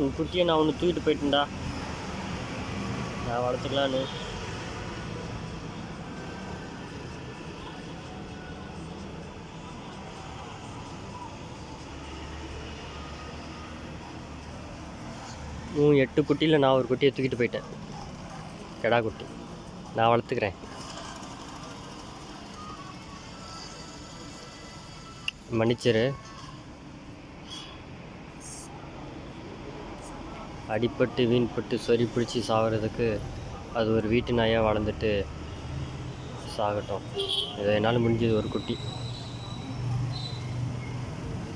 உன் குட்டியை நான் ஒன்று தூக்கிட்டு போயிட்டேன்டா, நான் வளர்த்துக்கலான்னு. உன் 8 குட்டியில் நான் ஒரு குட்டியை தூக்கிட்டு போயிட்டேன், கெடா குட்டி. நான் வளர்த்துக்கிறேன், மன்னிச்சிரு. அடிப்பட்டு வீண்பட்டு சொறி பிடிச்சி சாகிறதுக்கு அது ஒரு வீட்டு நாயாக வளர்ந்துட்டு சாகட்டும். இதை என்னால் முடிஞ்சது ஒரு குட்டி.